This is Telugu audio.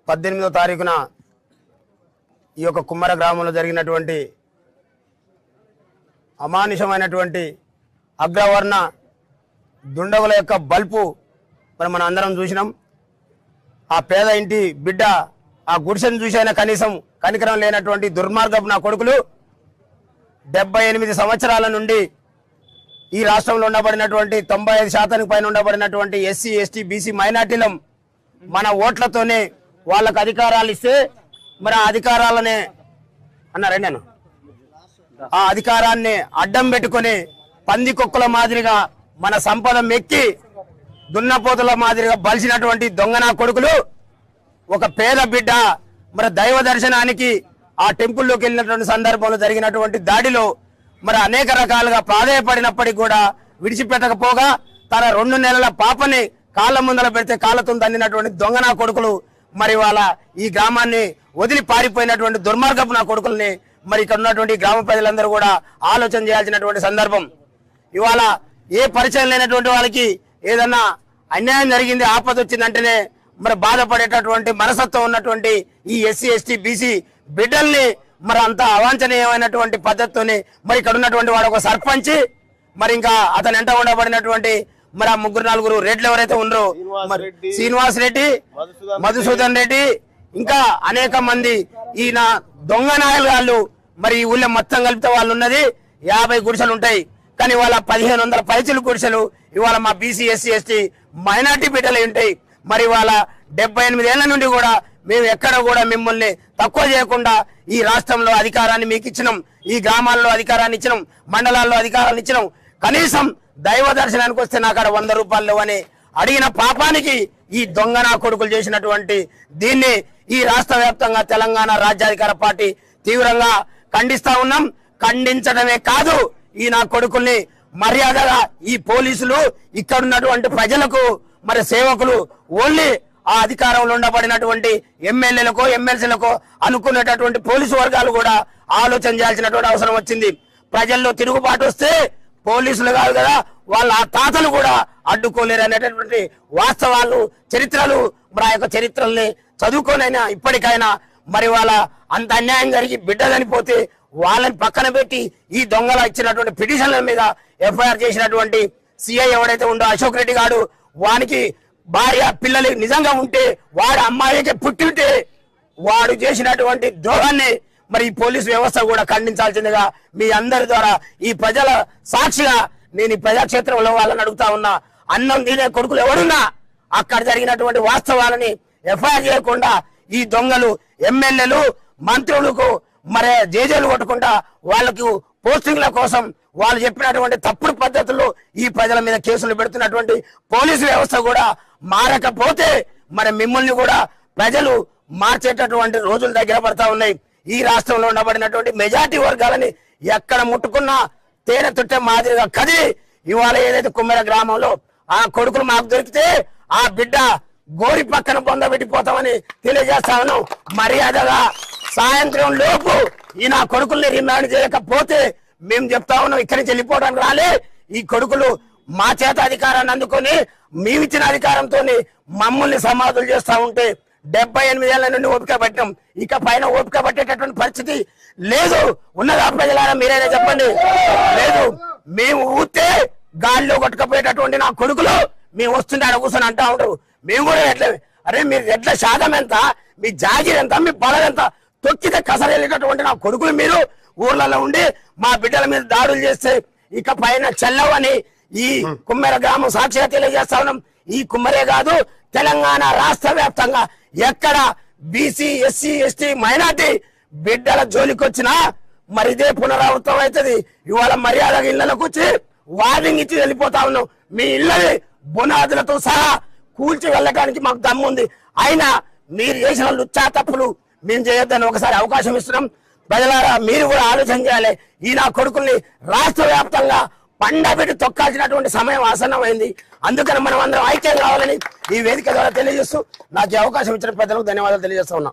18వ తారీఖున ఈ యొక్క కుమ్మర గ్రామంలో జరిగినటువంటి అమానుషమైనటువంటి అగ్రవర్ణ దుండగుల యొక్క బల్పు మరి మనం అందరం చూసినాం. ఆ పేద ఇంటి బిడ్డ ఆ గుడిసెను చూసైనా కనీసం కనికరం లేనటువంటి దుర్మార్గపు నా కొడుకులు 78 సంవత్సరాల నుండి ఈ రాష్ట్రంలో ఉండబడినటువంటి 95% పైన ఉండబడినటువంటి ఎస్సీ ఎస్టీ బీసీ మైనార్టీలం మన ఓట్లతోనే వాళ్ళకు అధికారాలు ఇస్తే మరి ఆ అధికారాలనే అన్నారండి నేను ఆ అధికారాన్ని అడ్డం పెట్టుకుని పందికొక్కుల మాదిరిగా మన సంపద మెక్కి దున్నపోతుల మాదిరిగా బలిసినటువంటి దొంగనా కొడుకులు ఒక పేద బిడ్డ మరి దైవ దర్శనానికి ఆ టెంపుల్లోకి వెళ్ళినటువంటి సందర్భంలో జరిగినటువంటి దాడిలో మరి అనేక రకాలుగా ప్రాధాయపడినప్పటికీ కూడా విడిచిపెట్టకపోగా తన 2 నెలల పాపని కాళ్ళ ముందర పెడితే కాళ్ళతో దండినటువంటి దొంగనా కొడుకులు మరి వాళ్ళ ఈ గ్రామాన్ని వదిలి పారిపోయినటువంటి దుర్మార్గపు నా కొడుకుల్ని మరి ఇక్కడ ఉన్నటువంటి గ్రామ ప్రజలందరూ కూడా ఆలోచన చేయాల్సినటువంటి సందర్భం. ఇవాళ ఏ పరిచయం లేనటువంటి వాళ్ళకి ఏదన్నా అన్యాయం జరిగింది ఆపద వచ్చిందంటేనే మరి బాధపడేటటువంటి మనసత్వం ఉన్నటువంటి ఈ ఎస్సీ ఎస్టీ బీసీ బిడ్డల్ని మరి అంత అవాంఛనీయమైనటువంటి పద్ధతితోనే మరి ఇక్కడ ఉన్నటువంటి వాడు ఒక సర్పంచ్ మరి ఇంకా అతను ఎంట ఉండబడినటువంటి మరి ఆ 3-4 రెడ్లు ఎవరైతే ఉన్నారో మరి శ్రీనివాస్ రెడ్డి, మధుసూదన్ రెడ్డి ఇంకా అనేక మంది ఈయన దొంగ నాయకులు మరి ఈ ఊళ్ళో మొత్తం కలిపితే వాళ్ళు ఉన్నది 50 గుడిసెలు ఉంటాయి. కానీ ఇవాళ 1500 పైసలు గుడిసెలు ఇవాళ మా బీసీ ఎస్సీ ఎస్టీ మైనార్టీ బిడ్డలు ఉంటాయి. మరి ఇవాళ 78 ఏళ్ల నుండి కూడా మేము ఎక్కడ కూడా మిమ్మల్ని తక్కువ చేయకుండా ఈ రాష్ట్రంలో అధికారాన్ని మీకు ఇచ్చినాం, ఈ గ్రామాల్లో అధికారాన్ని ఇచ్చినాం, మండలాల్లో అధికారాన్ని ఇచ్చినాం. కనీసం దైవ దర్శనానికి వస్తే నాకు 100 రూపాయలు అని అడిగిన పాపానికి ఈ దొంగ నా కొడుకులు చేసినటువంటి దీన్ని ఈ రాష్ట్ర వ్యాప్తంగా తెలంగాణ రాజ్యాధికార పార్టీ తీవ్రంగా ఖండిస్తా ఉన్నాం. ఖండించడమే కాదు ఈ నా కొడుకుల్ని మర్యాదగా ఈ పోలీసులు ఇక్కడ ఉన్నటువంటి ప్రజలకు మరి సేవకులు ఓన్లీ ఆ అధికారంలో ఉండబడినటువంటి ఎమ్మెల్యేలకు ఎమ్మెల్సీలకు అనుకునేటటువంటి పోలీసు వర్గాలు కూడా ఆలోచన చేయాల్సినటువంటి అవసరం వచ్చింది. ప్రజల్లో తిరుగుబాటు వస్తే పోలీసులు కాదు కదా వాళ్ళ ఆ తాతలు కూడా అడ్డుకోలేరు అనేటటువంటి వాస్తవాలు చరిత్రలు మరి ఆ యొక్క చరిత్రల్ని చదువుకోనైనా ఇప్పటికైనా మరి వాళ్ళ అంత అన్యాయం జరిగి బిడ్డ చనిపోతే వాళ్ళని పక్కన పెట్టి ఈ దొంగల ఇచ్చినటువంటి పిటిషన్ల మీద ఎఫ్ఐఆర్ చేసినటువంటి సిఐ ఎవరైతే ఉండో అశోక్ రెడ్డి గారు వానికి భార్య పిల్లలు నిజంగా ఉంటే వాడు అమ్మాయికి పుట్టింటే వాడు చేసినటువంటి ద్రోహాన్ని మరి ఈ పోలీసు వ్యవస్థ కూడా ఖండించాల్సిందిగా మీ అందరి ద్వారా ఈ ప్రజల సాక్షిగా నేను ఈ ప్రజాక్షేత్రంలో వాళ్ళని అడుగుతా ఉన్నా. అన్నం తినే కొడుకులు ఎవరున్నా అక్కడ జరిగినటువంటి వాస్తవాలని ఎఫ్ఐఆర్ చేయకుండా ఈ దొంగలు ఎమ్మెల్యేలు మంత్రులకు మరి జేజేలు కొట్టకుండా వాళ్ళకు పోస్టింగ్ల కోసం వాళ్ళు చెప్పినటువంటి తప్పుడు పద్ధతుల్లో ఈ ప్రజల మీద కేసులు పెడుతున్నటువంటి పోలీసు వ్యవస్థ కూడా మారకపోతే మరి మిమ్మల్ని కూడా ప్రజలు మార్చేటటువంటి రోజులు దగ్గర పడతా ఉన్నాయి. ఈ రాష్ట్రంలో ఉండబడినటువంటి మెజార్టీ వర్గాలని ఎక్కడ ముట్టుకున్నా తేనె తుట్టే మాదిరిగా కదిలి ఇవాళ ఏదైతే కుమ్మెర గ్రామంలో ఆ కొడుకులు మాకు దొరికితే ఆ బిడ్డ గోరి పక్కన పొందబెట్టిపోతామని తెలియజేస్తా ఉన్నాం. మర్యాదగా సాయంత్రం లోపు ఈ నా కొడుకుల్ని రిమాండ్ చేయకపోతే మేము చెప్తా ఉన్నాం ఇక్కడి నుంచి వెళ్ళిపోవడానికి రాలే. ఈ కొడుకులు మా చేత అధికారాన్ని అందుకొని మేమిచ్చిన అధికారంతో మమ్మల్ని సమాధులు చేస్తా ఉంటే 78 ఏళ్ల నుండి ఓపిక పట్టాం. ఇక పైన ఓపిక పట్టేటటువంటి పరిస్థితి లేదు. ఉన్నదా ప్రజలారా మీరైనా చెప్పండి. లేదు. మేము ఊతే గాలిలో కొట్టుకపోయేటటువంటి నా కొడుకులు మేము వస్తుంటే ఆడ కూర్చొని అంటా ఉంటారు. మేము కూడా ఎట్లా అరే మీరు ఎట్లా శాతం ఎంత, మీ జాగీర్ ఎంత, మీ బలం ఎంత, తొక్కితే కసరెళ్ళేటటువంటి నా కొడుకులు మీరు ఊర్లలో ఉండి మా బిడ్డల మీద దాడులు చేస్తే ఇక పైన చెల్లవని ఈ కుమ్మెర గ్రామం సాక్షిగా తెలియజేస్తా ఉన్నాం. ఈ కుమ్మరే కాదు తెలంగాణ రాష్ట్ర వ్యాప్తంగా ఎక్కడ బీసీ ఎస్సీ ఎస్టీ మైనార్టీ బిడ్డల జోలికి వచ్చినా మరి ఇదే పునరావృతం అవుతుంది. ఇవాళ మర్యాదగా ఇళ్లకు వచ్చి వార్నింగ్ ఇచ్చి వెళ్ళిపోతా ఉన్నాం. మీ ఇళ్ళని బునాదులతో సహా కూల్చి వెళ్ళడానికి మాకు దమ్ముంది. అయినా మీరు చేసిన లుచ్చా తప్పులు మేము చేయొద్దని ఒకసారి అవకాశం ఇస్తున్నాం. ప్రజలారా మీరు కూడా ఆలోచన చేయాలి. ఈ నా కొడుకుల్ని రాష్ట్ర వ్యాప్తంగా పండబెట్టి తొక్కాల్సినటువంటి సమయం ఆసన్నమైంది. అందుకని మనం అందరం ఐక్యం కావాలని ఈ వేదిక ద్వారా తెలియజేస్తూ నాకు అవకాశం ఇచ్చిన పెద్దలకు ధన్యవాదాలు తెలియజేస్తా ఉన్నా.